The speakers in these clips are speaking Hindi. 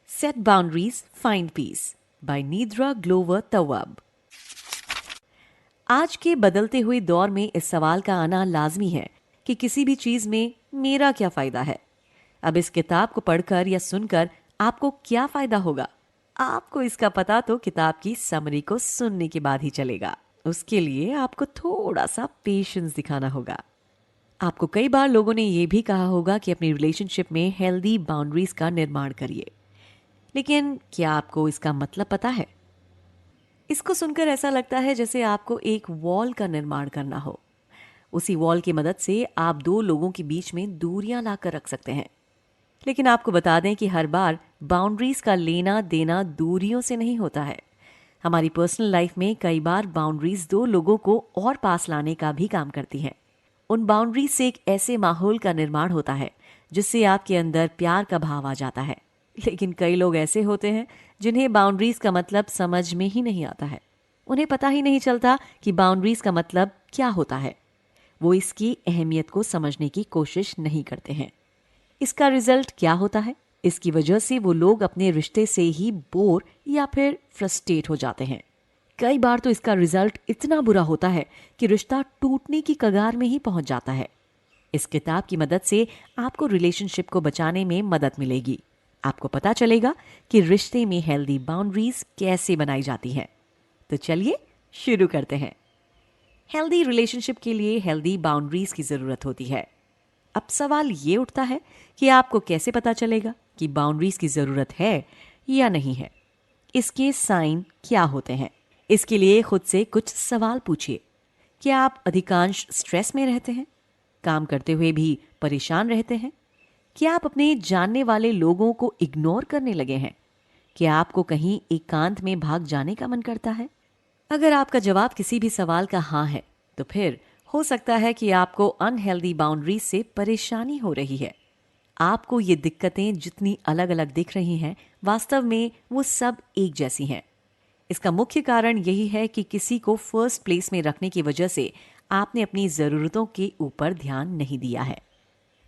Set Boundaries, Find Peace by Nidra Glover Tawwab। आज के बदलते हुए दौर में इस सवाल का आना लाजमी है कि किसी भी चीज में मेरा क्या फायदा है। अब इस किताब को पढ़कर या सुनकर आपको क्या फायदा होगा? आपको इसका पता तो किताब की समरी को सुनने के बाद ही चलेगा। उसके लिए आपको थोड़ा सा पेशेंस दिखाना होगा। आपको कई बार लोगों ने यह भी कहा होगा कि अपनी रिलेशनशिप में हेल्दी बाउंड्रीज का निर्माण करिए, लेकिन क्या आपको इसका मतलब पता है? इसको सुनकर ऐसा लगता है जैसे आपको एक वॉल का निर्माण करना हो। उसी वॉल की मदद से आप दो लोगों के बीच में दूरियां लाकर रख सकते हैं। लेकिन आपको बता दें कि हर बार बाउंड्रीज का लेना देना दूरियों से नहीं होता है। हमारी पर्सनल लाइफ में कई बार बाउंड्रीज दो लोगों को और पास लाने का भी काम करती हैं। उन बाउंड्रीज से एक ऐसे माहौल का निर्माण होता है जिससे आपके अंदर प्यार का भाव आ जाता है। लेकिन कई लोग ऐसे होते हैं जिन्हें बाउंड्रीज का मतलब समझ में ही नहीं आता है। उन्हें पता ही नहीं चलता कि बाउंड्रीज का मतलब क्या होता है। वो इसकी अहमियत को समझने की कोशिश नहीं करते हैं। इसका रिजल्ट क्या होता है? इसकी वजह से वो लोग अपने रिश्ते से ही बोर या फिर फ्रस्ट्रेट हो जाते हैं। कई बार तो इसका रिजल्ट इतना बुरा होता है कि रिश्ता टूटने की कगार में ही पहुंच जाता है। इस किताब की मदद से आपको रिलेशनशिप को बचाने में मदद मिलेगी। आपको पता चलेगा कि रिश्ते में हेल्दी बाउंड्रीज कैसे बनाई जाती हैं। तो चलिए शुरू करते हैं। हेल्दी रिलेशनशिप के लिए हेल्दी बाउंड्रीज की जरूरत होती है। अब सवाल ये उठता है कि आपको कैसे पता चलेगा कि बाउंड्रीज की जरूरत है या नहीं है? इसके साइन क्या होते हैं? इसके लिए खुद से कुछ सवाल पूछिए। क्या आप अधिकांश स्ट्रेस में रहते हैं? काम करते हुए भी परेशान रहते हैं? क्या आप अपने जानने वाले लोगों को इग्नोर करने लगे हैं? क्या आपको कहीं एकांत में भाग जाने का मन करता है? अगर आपका जवाब किसी भी सवाल का हाँ है, तो फिर हो सकता है कि आपको अनहेल्दी बाउंड्रीज से परेशानी हो रही है। आपको ये दिक्कतें जितनी अलग अलग दिख रही हैं, वास्तव में वो सब एक जैसी हैं। इसका मुख्य कारण यही है कि किसी को फर्स्ट प्लेस में रखने की वजह से आपने अपनी ज़रूरतों के ऊपर ध्यान नहीं दिया है।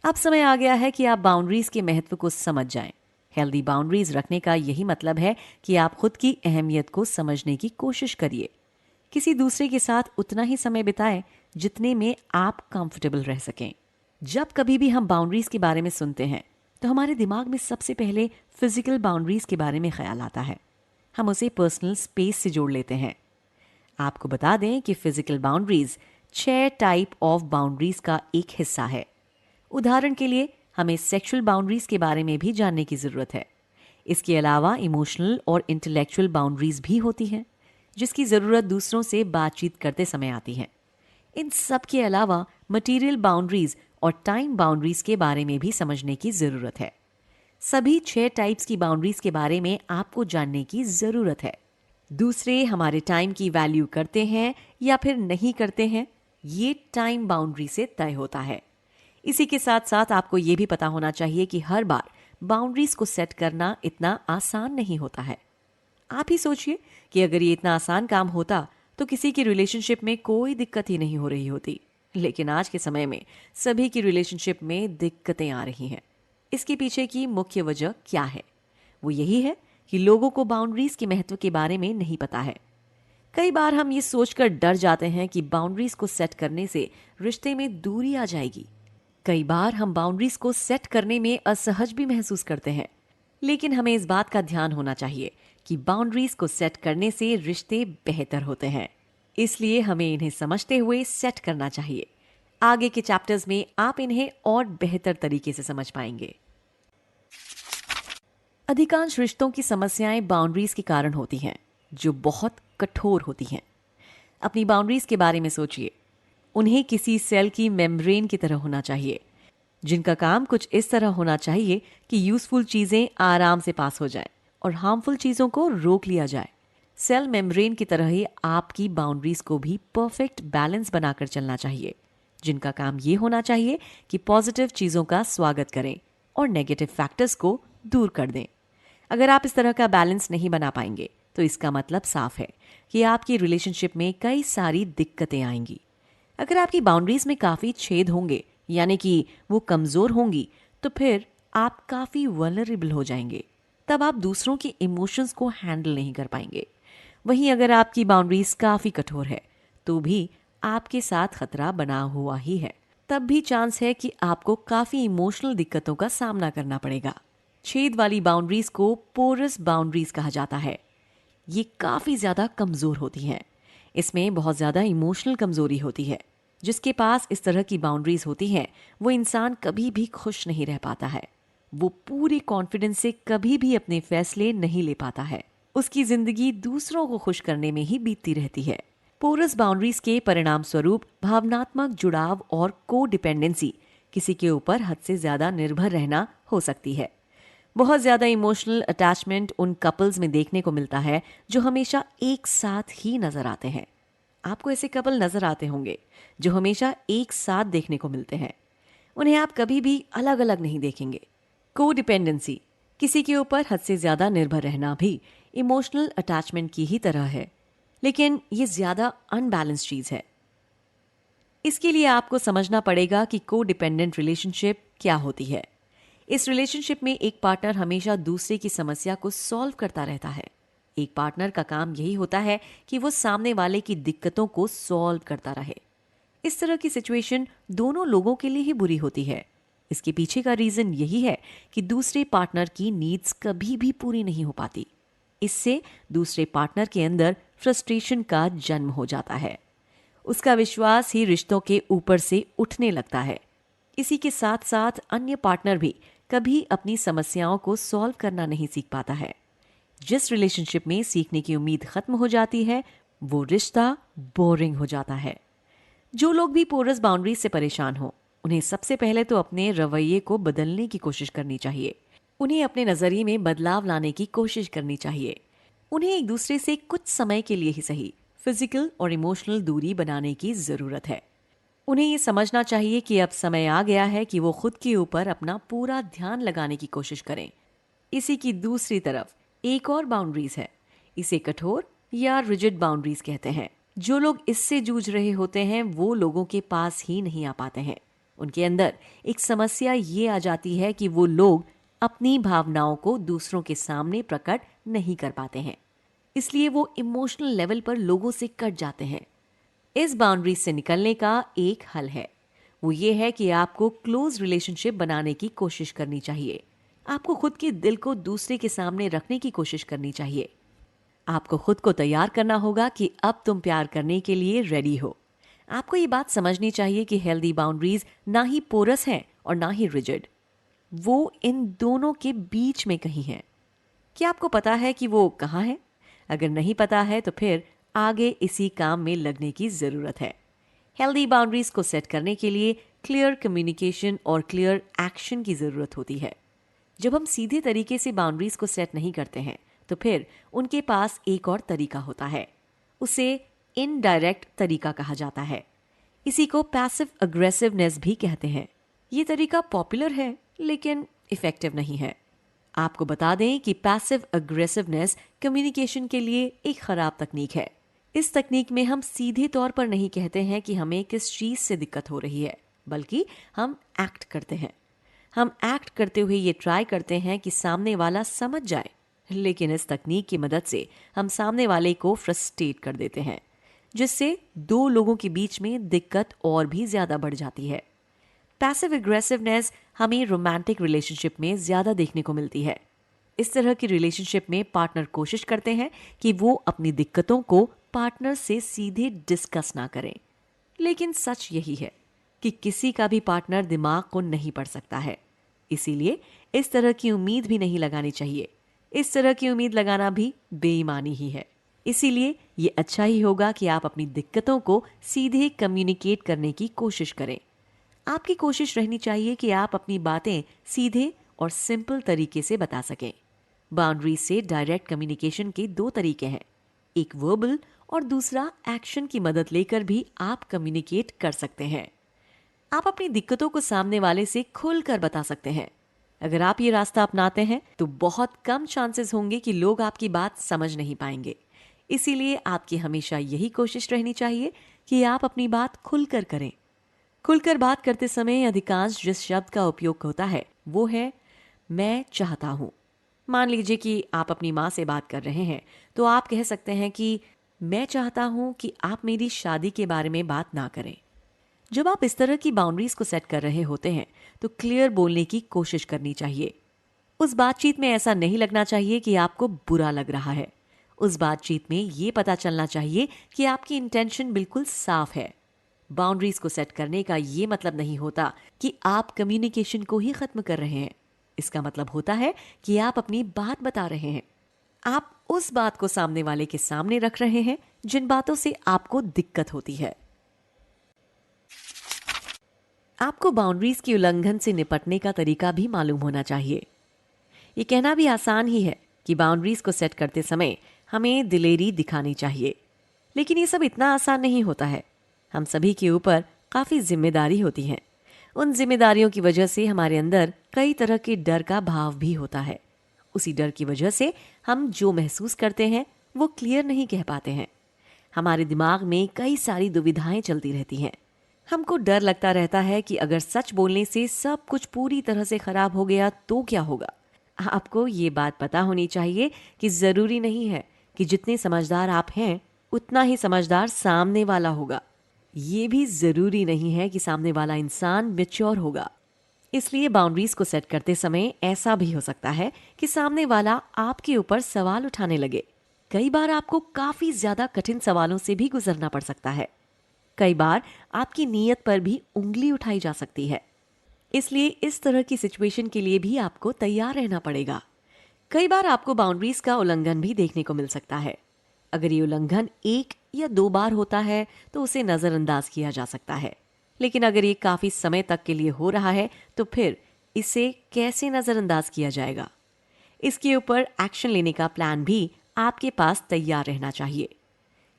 अब समय आ गया है कि आप बाउंड्रीज के महत्व को समझ जाएं। हेल्दी बाउंड्रीज रखने का यही मतलब है कि आप खुद की अहमियत को समझने की कोशिश करिए। किसी दूसरे के साथ उतना ही समय बिताएं जितने में आप कंफर्टेबल रह सकें। जब कभी भी हम बाउंड्रीज के बारे में सुनते हैं तो हमारे दिमाग में सबसे पहले फिजिकल बाउंड्रीज के बारे में ख्याल आता है। हम उसे पर्सनल स्पेस से जोड़ लेते हैं। आपको बता दें कि physical boundaries 6 type of boundaries का एक हिस्सा है। उदाहरण के लिए हमें सेक्सुअल बाउंड्रीज के बारे में भी जानने की जरूरत है। इसके अलावा इमोशनल और इंटेलेक्चुअल बाउंड्रीज भी होती हैं, जिसकी जरूरत दूसरों से बातचीत करते समय आती है। इन सब के अलावा मटेरियल बाउंड्रीज और टाइम बाउंड्रीज के बारे में भी समझने की जरूरत है। सभी 6 टाइप्स की बाउंड्रीज के बारे में आपको जानने की जरूरत है। दूसरे हमारे टाइम की वैल्यू करते हैं या फिर नहीं करते हैं, ये टाइम बाउंड्री से तय होता है। इसी के साथ साथ आपको ये भी पता होना चाहिए कि हर बार बाउंड्रीज को सेट करना इतना आसान नहीं होता है। आप ही सोचिए कि अगर ये इतना आसान काम होता तो किसी की रिलेशनशिप में कोई दिक्कत ही नहीं हो रही होती। लेकिन आज के समय में सभी की रिलेशनशिप में दिक्कतें आ रही हैं। इसके पीछे की मुख्य वजह क्या है? वो यही है कि लोगों को बाउंड्रीज के महत्व के बारे में नहीं पता है। कई बार हम ये सोचकर डर जाते हैं कि बाउंड्रीज को सेट करने से रिश्ते में दूरी आ जाएगी। कई बार हम बाउंड्रीज को सेट करने में असहज भी महसूस करते हैं। लेकिन हमें इस बात का ध्यान होना चाहिए कि बाउंड्रीज को सेट करने से रिश्ते बेहतर होते हैं। इसलिए हमें इन्हें समझते हुए सेट करना चाहिए। आगे के चैप्टर्स में आप इन्हें और बेहतर तरीके से समझ पाएंगे। अधिकांश रिश्तों की समस्याएं बाउंड्रीज के कारण होती हैं, जो बहुत कठोर होती हैं। अपनी बाउंड्रीज के बारे में सोचिए। उन्हें किसी सेल की मेम्ब्रेन की तरह होना चाहिए, जिनका काम कुछ इस तरह होना चाहिए कि यूजफुल चीजें आराम से पास हो जाएं और हार्मफुल चीजों को रोक लिया जाए। सेल मेम्ब्रेन की तरह ही आपकी बाउंड्रीज को भी परफेक्ट बैलेंस बनाकर चलना चाहिए, जिनका काम ये होना चाहिए कि पॉजिटिव चीजों का स्वागत करें और नेगेटिव फैक्टर्स को दूर कर दें। अगर आप इस तरह का बैलेंस नहीं बना पाएंगे तो इसका मतलब साफ है कि आपकी रिलेशनशिप में कई सारी दिक्कतें आएंगी। अगर आपकी बाउंड्रीज में काफी छेद होंगे यानी कि वो कमजोर होंगी, तो फिर आप काफी वल्नरेबल हो जाएंगे। तब आप दूसरों के इमोशंस को हैंडल नहीं कर पाएंगे। वहीं अगर आपकी बाउंड्रीज काफी कठोर है, तो भी आपके साथ खतरा बना हुआ ही है। तब भी चांस है कि आपको काफी इमोशनल दिक्कतों का सामना करना पड़ेगा। छेद वाली बाउंड्रीज को पोरस बाउंड्रीज कहा जाता है। ये काफी ज्यादा कमजोर होती हैं। इसमें बहुत ज्यादा इमोशनल कमजोरी होती है। जिसके पास इस तरह की बाउंड्रीज होती हैं, वो इंसान कभी भी खुश नहीं रह पाता है। वो पूरे कॉन्फिडेंस से कभी भी अपने फैसले नहीं ले पाता है। उसकी जिंदगी दूसरों को खुश करने में ही बीतती रहती है। पोरस बाउंड्रीज के परिणाम स्वरूप भावनात्मक जुड़ाव और को डिपेंडेंसी, किसी के ऊपर हद से ज्यादा निर्भर रहना हो सकती है। बहुत ज्यादा इमोशनल अटैचमेंट उन कपल्स में देखने को मिलता है जो हमेशा एक साथ ही नजर आते हैं। आपको ऐसे कपल नजर आते होंगे जो हमेशा एक साथ देखने को मिलते हैं। उन्हें आप कभी भी अलग अलग नहीं देखेंगे। को डिपेंडेंसी, किसी के ऊपर हद से ज्यादा निर्भर रहना भी इमोशनल अटैचमेंट की ही तरह है, लेकिन ये ज्यादा अनबैलेंस चीज है। इसके लिए आपको समझना पड़ेगा कि को डिपेंडेंट रिलेशनशिप क्या होती है। इस रिलेशनशिप में एक पार्टनर हमेशा दूसरे की समस्या को सॉल्व करता रहता है। एक पार्टनर का काम यही होता है कि वो सामने वाले की दिक्कतों को सॉल्व करता रहे। इस तरह की सिचुएशन दोनों लोगों के लिए ही बुरी होती है। इसके पीछे का रीजन यही है कि दूसरे पार्टनर की नीड्स कभी भी पूरी नहीं हो पाती। इससे दूसरे पार्टनर के अंदर फ्रस्ट्रेशन का जन्म हो जाता है। उसका विश्वास ही रिश्तों के ऊपर से उठने लगता है। इसी के साथ साथ अन्य पार्टनर भी कभी अपनी समस्याओं को सॉल्व करना नहीं सीख पाता है। जिस रिलेशनशिप में सीखने की उम्मीद खत्म हो जाती है, वो रिश्ता बोरिंग हो जाता है। जो लोग भी पोरस बाउंड्री से परेशान हो, उन्हें सबसे पहले तो अपने रवैये को बदलने की कोशिश करनी चाहिए। उन्हें अपने नजरिए में बदलाव लाने की कोशिश करनी चाहिए। उन्हें एक दूसरे से कुछ समय के लिए ही सही फिजिकल और इमोशनल दूरी बनाने की जरूरत है। उन्हें ये समझना चाहिए कि अब समय आ गया है कि वो खुद के ऊपर अपना पूरा ध्यान लगाने की कोशिश करें। इसी की दूसरी तरफ एक और बाउंड्रीज है। इसे कठोर या रिजिड बाउंड्रीज कहते हैं। जो लोग इससे जूझ रहे होते हैं, वो लोगों के पास ही नहीं आ पाते हैं। उनके अंदर एक समस्या ये आ जाती है कि वो लोग अपनी भावनाओं को दूसरों के सामने प्रकट नहीं कर पाते हैं। इसलिए वो इमोशनल लेवल पर लोगों से कट जाते हैं। इस बाउंड्री से निकलने का एक हल है। वो ये है कि आपको क्लोज रिलेशनशिप बनाने की कोशिश करनी चाहिए। आपको खुद के दिल को दूसरे के सामने रखने की कोशिश करनी चाहिए। आपको खुद को तैयार करना होगा कि अब तुम प्यार करने के लिए रेडी हो। आपको ये बात समझनी चाहिए कि हेल्दी बाउंड्रीज ना ही पोरस हैं और ना ही रिजिड। वो इन दोनों के बीच में कहीं है। क्या आपको पता है कि वो कहाँ है? अगर नहीं पता है तो फिर आगे इसी काम में लगने की जरूरत है। हेल्दी बाउंड्रीज को सेट करने के लिए क्लियर कम्युनिकेशन और क्लियर एक्शन की जरूरत होती है। जब हम सीधे तरीके से बाउंड्रीज को सेट नहीं करते हैं, तो फिर उनके पास एक और तरीका होता है। उसे इनडायरेक्ट तरीका कहा जाता है। इसी को पैसिव अग्रेसिवनेस भी कहते हैं। ये तरीका पॉपुलर है लेकिन इफेक्टिव नहीं है। आपको बता दें कि पैसिव अग्रेसिवनेस कम्युनिकेशन के लिए एक खराब तकनीक है। इस तकनीक में हम सीधे तौर पर नहीं कहते हैं कि हमें किस चीज से दिक्कत हो रही है, बल्कि हम एक्ट करते हैं। हम एक्ट करते हुए ये ट्राई करते हैं कि सामने वाला समझ जाए, लेकिन इस तकनीक की मदद से हम सामने वाले को फ्रस्ट्रेट कर देते हैं, जिससे दो लोगों के बीच में दिक्कत और भी ज्यादा बढ़ जाती है। पैसिव एग्रेसिवनेस हमें रोमांटिक रिलेशनशिप में ज्यादा देखने को मिलती है। इस तरह की रिलेशनशिप में पार्टनर कोशिश करते हैं कि वो अपनी दिक्कतों को पार्टनर से सीधे डिस्कस ना करें। लेकिन सच यही है कि किसी का भी पार्टनर दिमाग को नहीं पढ़ सकता है। इसीलिए इस तरह की उम्मीद भी नहीं लगानी चाहिए। इस तरह की उम्मीद लगाना भी बेईमानी ही है। इसीलिए ये अच्छा ही होगा कि आप अपनी दिक्कतों को सीधे कम्युनिकेट करने की कोशिश करें। आपकी कोशिश रहनी चाहिए कि आप अपनी बातें सीधे और सिंपल तरीके से बता सकें। बाउंड्री से डायरेक्ट कम्युनिकेशन के दो तरीके हैं, एक वर्बल और दूसरा एक्शन की मदद लेकर भी आप कम्युनिकेट कर सकते हैं। आप अपनी दिक्कतों को सामने वाले से खुलकर बता सकते हैं। अगर आप ये रास्ता अपनाते हैं तो बहुत कम चांसेस होंगे कि लोग आपकी बात समझ नहीं पाएंगे। इसीलिए आपकी हमेशा यही कोशिश रहनी चाहिए कि आप अपनी बात खुलकर करें। खुलकर बात करते समय अधिकांश जिस शब्द का उपयोग होता है वो है मैं चाहता हूँ। मान लीजिए कि आप अपनी माँ से बात कर रहे हैं, तो आप कह सकते हैं कि मैं चाहता हूँ कि आप मेरी शादी के बारे में बात ना करें। जब आप इस तरह की बाउंड्रीज को सेट कर रहे होते हैं तो क्लियर बोलने की कोशिश करनी चाहिए। उस बातचीत में ऐसा नहीं लगना चाहिए कि आपको बुरा लग रहा है। उस बातचीत में ये पता चलना चाहिए कि आपकी इंटेंशन बिल्कुल साफ है। बाउंड्रीज को सेट करने का ये मतलब नहीं होता कि आप कम्युनिकेशन को ही खत्म कर रहे हैं। इसका मतलब होता है कि आप अपनी बात बता रहे हैं। आप उस बात को सामने वाले के सामने रख रहे हैं जिन बातों से आपको दिक्कत होती है। आपको बाउंड्रीज की उल्लंघन से निपटने का तरीका भी मालूम होना चाहिए। ये कहना भी आसान ही है कि बाउंड्रीज को सेट करते समय हमें दिलेरी दिखानी चाहिए, लेकिन ये सब इतना आसान नहीं होता है। हम सभी के ऊपर काफी जिम्मेदारी होती है। उन जिम्मेदारियों की वजह से हमारे अंदर कई तरह के डर का भाव भी होता है। उसी डर की वजह से हम जो महसूस करते हैं वो क्लियर नहीं कह पाते हैं। हमारे दिमाग में कई सारी दुविधाएं चलती रहती हैं। हमको डर लगता रहता है कि अगर सच बोलने से सब कुछ पूरी तरह से खराब हो गया तो क्या होगा। आपको ये बात पता होनी चाहिए कि जरूरी नहीं है कि जितने समझदार आप हैं उतना ही समझदार सामने वाला होगा। ये भी जरूरी नहीं है कि सामने वाला इंसान मैच्योर होगा। इसलिए बाउंड्रीज को सेट करते समय ऐसा भी हो सकता है कि सामने वाला आपके ऊपर सवाल उठाने लगे। कई बार आपको काफी ज्यादा कठिन सवालों से भी गुजरना पड़ सकता है। कई बार आपकी नीयत पर भी उंगली उठाई जा सकती है। इसलिए इस तरह की सिचुएशन के लिए भी आपको तैयार रहना पड़ेगा। कई बार आपको बाउंड्रीज का उल्लंघन भी देखने को मिल सकता है। अगर ये उल्लंघन 1 या 2 बार होता है तो उसे नजरअंदाज किया जा सकता है, लेकिन अगर ये काफी समय तक के लिए हो रहा है तो फिर इसे कैसे नजरअंदाज किया जाएगा? इसके ऊपर एक्शन लेने का प्लान भी आपके पास तैयार रहना चाहिए।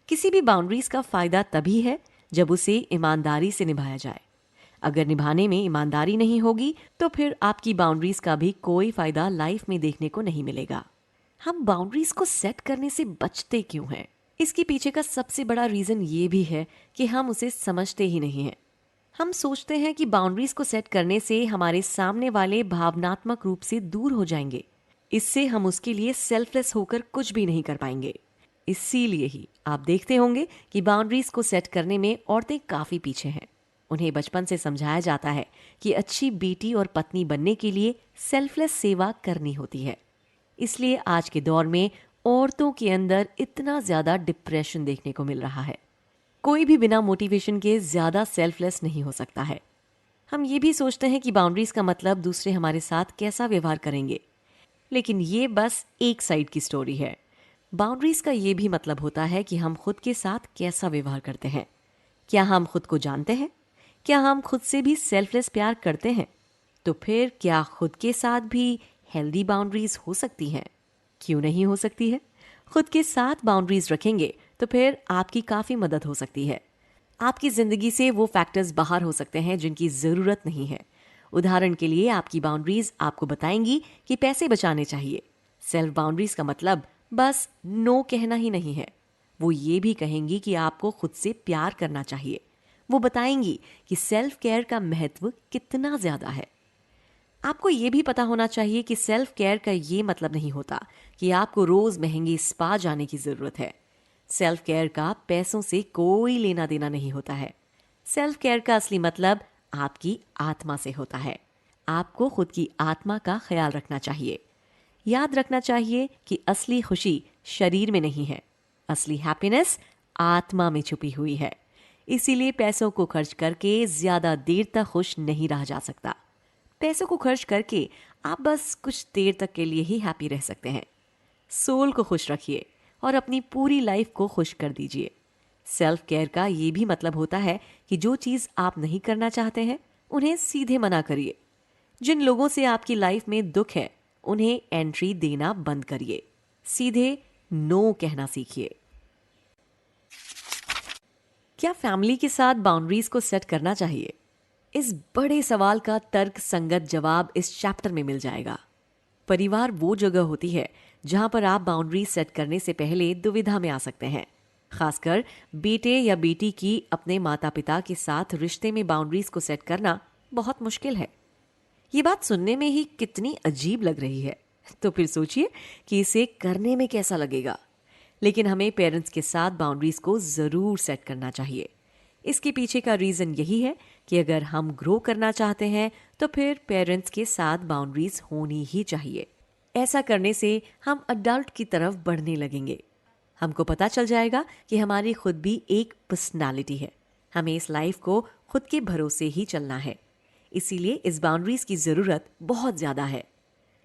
किसी भी बाउंड्रीज का फायदा तभी है जब उसे ईमानदारी से निभाया जाए। अगर निभाने में ईमानदारी नहीं होगी तो फिर आपकी बाउंड्रीज का भी कोई फायदा लाइफ में देखने को नहीं मिलेगा। हम बाउंड्रीज को सेट करने से बचते क्यों हैं? इसके पीछे का सबसे बड़ा रीजन ये भी है कि हम उसे समझते ही नहीं हैं। हम सोचते हैं कि बाउंड्रीज को सेट करने से हमारे सामने वाले भावनात्मक रूप से दूर हो जाएंगे। इससे हम उसके लिए सेल्फलेस होकर कुछ भी नहीं कर पाएंगे। इसीलिए ही आप देखते होंगे कि बाउंड्रीज को सेट करने में औरतें काफी पीछे हैं। उन्हें बचपन से समझाया जाता है कि अच्छी बेटी और पत्नी बनने के लिए सेल्फलेस सेवा करनी होती है। इसलिए आज के दौर में औरतों के अंदर इतना ज्यादा डिप्रेशन देखने को मिल रहा है। कोई भी बिना मोटिवेशन के ज्यादा सेल्फलेस नहीं हो सकता है। हम ये भी सोचते हैं कि बाउंड्रीज का मतलब दूसरे हमारे साथ कैसा व्यवहार करेंगे, लेकिन ये बस एक साइड की स्टोरी है। बाउंड्रीज का ये भी मतलब होता है कि हम खुद के साथ कैसा व्यवहार करते हैं। क्या हम खुद को जानते हैं? क्या हम खुद से भी सेल्फलेस प्यार करते हैं? तो फिर क्या खुद के साथ भी हेल्दी बाउंड्रीज हो सकती हैं? क्यों नहीं हो सकती है? खुद के साथ बाउंड्रीज रखेंगे तो फिर आपकी काफी मदद हो सकती है। आपकी जिंदगी से वो फैक्टर्स बाहर हो सकते हैं जिनकी जरूरत नहीं है। उदाहरण के लिए आपकी बाउंड्रीज आपको बताएंगी कि पैसे बचाने चाहिए। सेल्फ बाउंड्रीज का मतलब बस नो कहना ही नहीं है। वो ये भी कहेंगी कि आपको खुद से प्यार करना चाहिए। वो बताएंगी कि सेल्फ केयर का महत्व कितना ज्यादा है। आपको ये भी पता होना चाहिए कि सेल्फ केयर का ये मतलब नहीं होता कि आपको रोज महंगी स्पा जाने की जरूरत है। सेल्फ केयर का पैसों से कोई लेना देना नहीं होता है। सेल्फ केयर का असली मतलब आपकी आत्मा से होता है। आपको खुद की आत्मा का ख्याल रखना चाहिए। याद रखना चाहिए कि असली खुशी शरीर में नहीं है, असली हैप्पीनेस आत्मा में छुपी हुई है। इसीलिए पैसों को खर्च करके ज्यादा देर तक खुश नहीं रहा जा सकता। पैसों को खर्च करके आप बस कुछ देर तक के लिए ही हैप्पी रह सकते हैं। सोल को खुश रखिए और अपनी पूरी लाइफ को खुश कर दीजिए। सेल्फ केयर का ये भी मतलब होता है कि जो चीज आप नहीं करना चाहते हैं उन्हें सीधे मना करिए। जिन लोगों से आपकी लाइफ में दुख है उन्हें एंट्री देना बंद करिए। सीधे नो कहना सीखिए। क्या फैमिली के साथ बाउंड्रीज को सेट करना चाहिए? इस बड़े सवाल का तर्क संगत जवाब इस चैप्टर में मिल जाएगा। परिवार वो जगह होती है जहां पर आप बाउंड्रीज सेट करने से पहले दुविधा में आ सकते हैं। खासकर बेटे या बेटी की अपने माता पिता के साथ रिश्ते में बाउंड्रीज को सेट करना बहुत मुश्किल है। ये बात सुनने में ही कितनी अजीब लग रही है, तो फिर सोचिए कि इसे करने में कैसा लगेगा। लेकिन हमें पेरेंट्स के साथ बाउंड्रीज को जरूर सेट करना चाहिए। इसके पीछे का रीजन यही है कि अगर हम ग्रो करना चाहते हैं तो फिर पेरेंट्स के साथ बाउंड्रीज होनी ही चाहिए। ऐसा करने से हम अडल्ट की तरफ बढ़ने लगेंगे। हमको पता चल जाएगा कि हमारी खुद भी एक पर्सनालिटी है। हमें इस लाइफ को खुद के भरोसे ही चलना है। इसीलिए इस बाउंड्रीज की जरूरत बहुत ज्यादा है।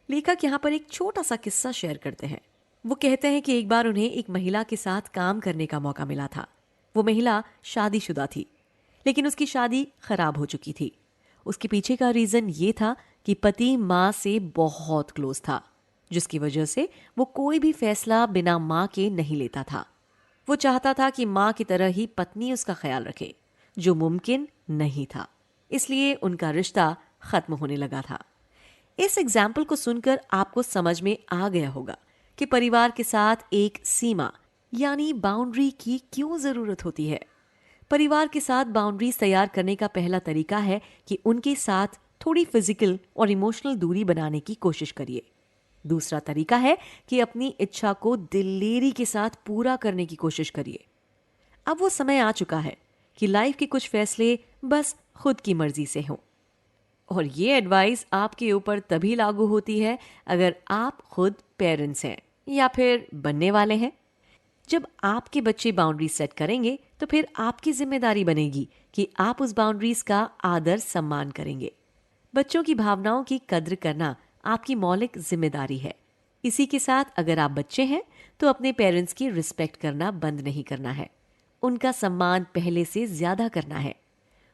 लेखक यहाँ पर एक छोटा सा किस्सा शेयर करते हैं। वो कहते हैं कि एक बार उन्हें एक महिला के साथ काम करने का मौका मिला था। वो महिला शादीशुदा थी, लेकिन उसकी शादी खराब हो चुकी थी। उसके पीछे का रीजन ये था कि पति माँ से बहुत क्लोज था, जिसकी वजह से वो कोई भी फैसला बिना माँ के नहीं लेता था। वो चाहता था कि माँ की तरह ही पत्नी उसका ख्याल रखे, जो मुमकिन नहीं था। इसलिए उनका रिश्ता खत्म होने लगा था। इस एग्जाम्पल को सुनकर आपको समझ में आ गया होगा कि परिवार के साथ एक सीमा यानी बाउंड्री की क्यों जरूरत होती है। परिवार के साथ बाउंड्रीज तैयार करने का पहला तरीका है कि उनके साथ थोड़ी फिजिकल और इमोशनल दूरी बनाने की कोशिश करिए। दूसरा तरीका है कि अपनी इच्छा को दिलेरी के साथ पूरा करने की कोशिश करिए। अब वो समय आ चुका है कि लाइफ के कुछ फैसले बस खुद की मर्जी से हों। और ये एडवाइस आपके ऊपर तभी लागू होती है अगर आप खुद पेरेंट्स हैं या फिर बनने वाले हैं। जब आपके बच्चे बाउंड्री सेट करेंगे तो फिर आपकी जिम्मेदारी बनेगी कि आप उस बाउंड्रीज का आदर सम्मान करेंगे। बच्चों की भावनाओं की कद्र करना आपकी मौलिक जिम्मेदारी है। इसी के साथ अगर आप बच्चे हैं तो अपने पेरेंट्स की रिस्पेक्ट करना बंद नहीं करना है, उनका सम्मान पहले से ज्यादा करना है।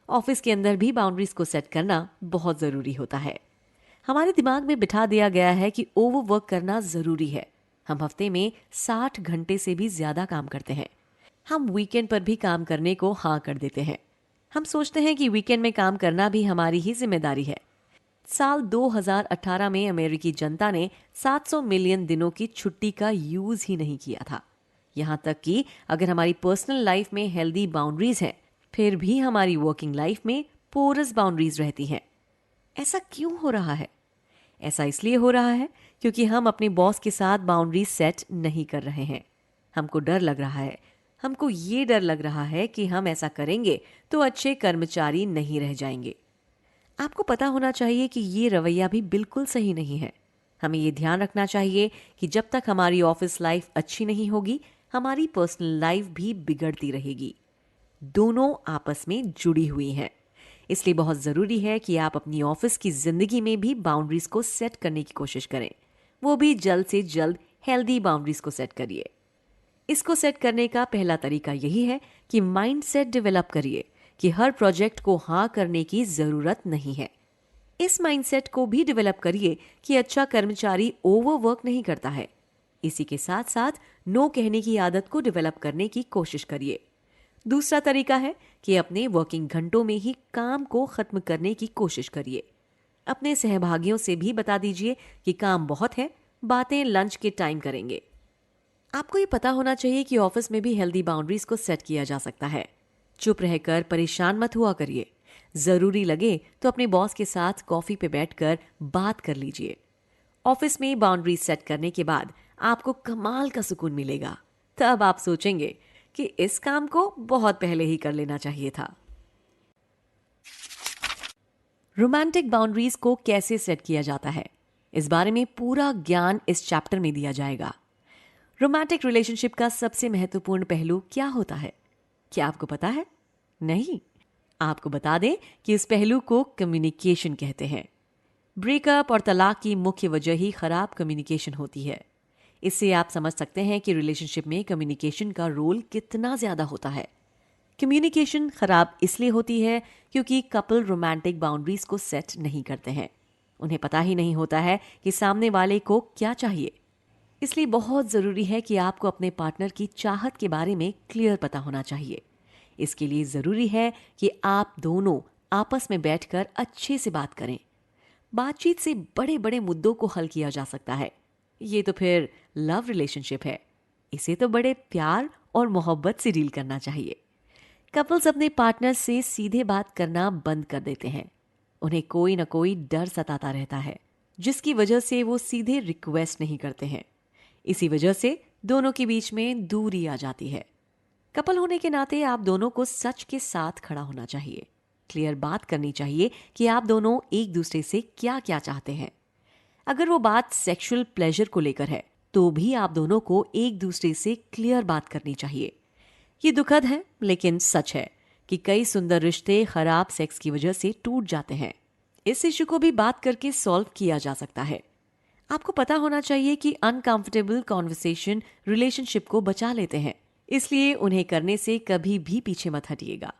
ऑफिस के अंदर भी बाउंड्रीज को सेट करना बहुत जरूरी होता है। हमारे दिमाग में बिठा दिया गया है कि ओवरवर्क करना जरूरी है। हम हफ्ते में 60 घंटे से भी ज्यादा काम करते हैं। हम वीकेंड पर भी काम करने को हाँ कर देते हैं। हम सोचते हैं कि वीकेंड में काम करना भी हमारी ही जिम्मेदारी है। साल 2018 में अमेरिकी जनता ने 700 मिलियन दिनों की छुट्टी का यूज ही नहीं किया था। यहाँ तक कि अगर हमारी पर्सनल लाइफ में हेल्दी बाउंड्रीज हैं, फिर भी हमारी वर्किंग लाइफ में पोरस बाउंड्रीज रहती हैं। ऐसा क्यों हो रहा है? ऐसा इसलिए हो रहा है क्योंकि हम अपने बॉस के साथ बाउंड्रीज सेट नहीं कर रहे हैं। हमको डर लग रहा है। हमको ये डर लग रहा है कि हम ऐसा करेंगे तो अच्छे कर्मचारी नहीं रह जाएंगे। आपको पता होना चाहिए कि ये रवैया भी बिल्कुल सही नहीं है। हमें ये ध्यान रखना चाहिए कि जब तक हमारी ऑफिस लाइफ अच्छी नहीं होगी, हमारी पर्सनल लाइफ भी बिगड़ती रहेगी। दोनों आपस में जुड़ी हुई हैं। इसलिए बहुत जरूरी है कि आप अपनी ऑफिस की जिंदगी में भी बाउंड्रीज को सेट करने की कोशिश करें। वो भी जल्द से जल्द हेल्दी बाउंड्रीज को सेट करिए। इसको सेट करने का पहला तरीका यही है कि माइंडसेट डेवलप करिए कि हर प्रोजेक्ट को हाँ करने की जरूरत नहीं है। इस माइंडसेट को भी डेवलप करिए कि अच्छा कर्मचारी ओवरवर्क नहीं करता है। इसी के साथ साथ नो कहने की आदत को डेवलप करने की कोशिश करिए। दूसरा तरीका है कि अपने वर्किंग घंटों में ही काम को खत्म करने की कोशिश करिए। अपने सहभागियों से भी बता दीजिए कि काम बहुत है, बातें लंच के टाइम करेंगे। आपको ये पता होना चाहिए कि ऑफिस में भी हेल्दी बाउंड्रीज को सेट किया जा सकता है। चुप रहकर परेशान मत हुआ करिए। जरूरी लगे तो अपने बॉस के साथ कॉफी पे बैठकर बात कर लीजिए। ऑफिस में बाउंड्रीज सेट करने के बाद आपको कमाल का सुकून मिलेगा। तब आप सोचेंगे कि इस काम को बहुत पहले ही कर लेना चाहिए था। रोमांटिक बाउंड्रीज को कैसे सेट किया जाता है, इस बारे में पूरा ज्ञान इस चैप्टर में दिया जाएगा। रोमांटिक रिलेशनशिप का सबसे महत्वपूर्ण पहलू क्या होता है? क्या आपको पता है? नहीं। आपको बता दें कि इस पहलू को कम्युनिकेशन कहते हैं। ब्रेकअप और तलाक की मुख्य वजह ही खराब कम्युनिकेशन होती है। इससे आप समझ सकते हैं कि रिलेशनशिप में कम्युनिकेशन का रोल कितना ज्यादा होता है। कम्युनिकेशन खराब इसलिए होती है क्योंकि कपल रोमांटिक बाउंड्रीज को सेट नहीं करते हैं। उन्हें पता ही नहीं होता है कि सामने वाले को क्या चाहिए। इसलिए बहुत जरूरी है कि आपको अपने पार्टनर की चाहत के बारे में क्लियर पता होना चाहिए। इसके लिए जरूरी है कि आप दोनों आपस में बैठकर अच्छे से बात करें। बातचीत से बड़े बड़े मुद्दों को हल किया जा सकता है। ये तो फिर लव रिलेशनशिप है। इसे तो बड़े प्यार और मोहब्बत से डील करना चाहिए। कपल्स अपने पार्टनर से सीधे बात करना बंद कर देते हैं। उन्हें कोई ना कोई डर सताता रहता है, जिसकी वजह से वो सीधे रिक्वेस्ट नहीं करते हैं। इसी वजह से दोनों के बीच में दूरी आ जाती है। कपल होने के नाते आप दोनों को सच के साथ खड़ा होना चाहिए। क्लियर बात करनी चाहिए कि आप दोनों एक दूसरे से क्या क्या चाहते हैं। अगर वो बात सेक्सुअल प्लेजर को लेकर है, तो भी आप दोनों को एक दूसरे से क्लियर बात करनी चाहिए। ये दुखद है, लेकिन सच है कि कई सुंदर रिश्ते खराब सेक्स की वजह से टूट जाते हैं। इस इश्यू को भी बात करके सॉल्व किया जा सकता है। आपको पता होना चाहिए कि अनकंफर्टेबल कॉन्वर्सेशन रिलेशनशिप को बचा लेते हैं, इसलिए उन्हें करने से कभी भी पीछे मत हटिएगा।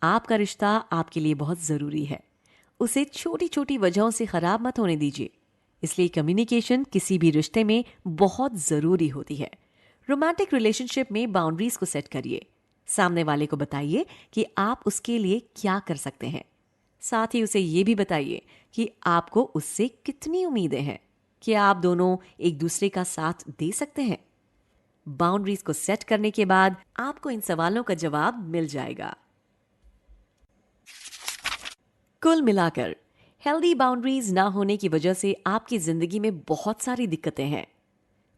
आपका रिश्ता आपके लिए बहुत जरूरी है। उसे छोटी छोटी वजहों से खराब मत होने दीजिए। इसलिए कम्युनिकेशन किसी भी रिश्ते में बहुत जरूरी होती है। रोमांटिक रिलेशनशिप में बाउंड्रीज को सेट करिए। सामने वाले को बताइए कि आप उसके लिए क्या कर सकते हैं। साथ ही उसे ये भी बताइए कि आपको उससे कितनी उम्मीदें हैं। क्या आप दोनों एक दूसरे का साथ दे सकते हैं? बाउंड्रीज को सेट करने के बाद आपको इन सवालों का जवाब मिल जाएगा। कुल मिलाकर हेल्दी बाउंड्रीज ना होने की वजह से आपकी जिंदगी में बहुत सारी दिक्कतें हैं।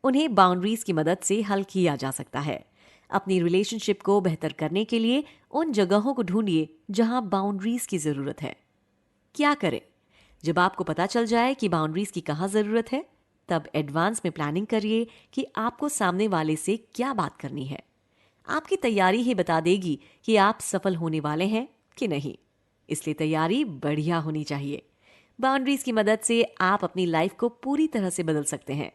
उन्हें बाउंड्रीज की मदद से हल किया जा सकता है। अपनी रिलेशनशिप को बेहतर करने के लिए उन जगहों को ढूंढिए जहां बाउंड्रीज की जरूरत है। क्या करें? जब आपको पता चल जाए कि बाउंड्रीज की कहाँ जरूरत है, तब एडवांस में प्लानिंग करिए कि आपको सामने वाले से क्या बात करनी है। आपकी तैयारी ही बता देगी कि आप सफल होने वाले हैं कि नहीं। इसलिए तैयारी बढ़िया होनी चाहिए। बाउंड्रीज की मदद से आप अपनी लाइफ को पूरी तरह से बदल सकते हैं।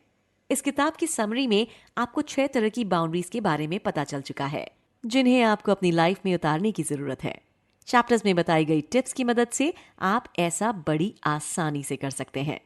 इस किताब की समरी में आपको 6 तरह की बाउंड्रीज के बारे में पता चल चुका है, जिन्हें आपको अपनी लाइफ में उतारने की जरूरत है। चैप्टर्स में बताई गई टिप्स की मदद से आप ऐसा बड़ी आसानी से कर सकते हैं।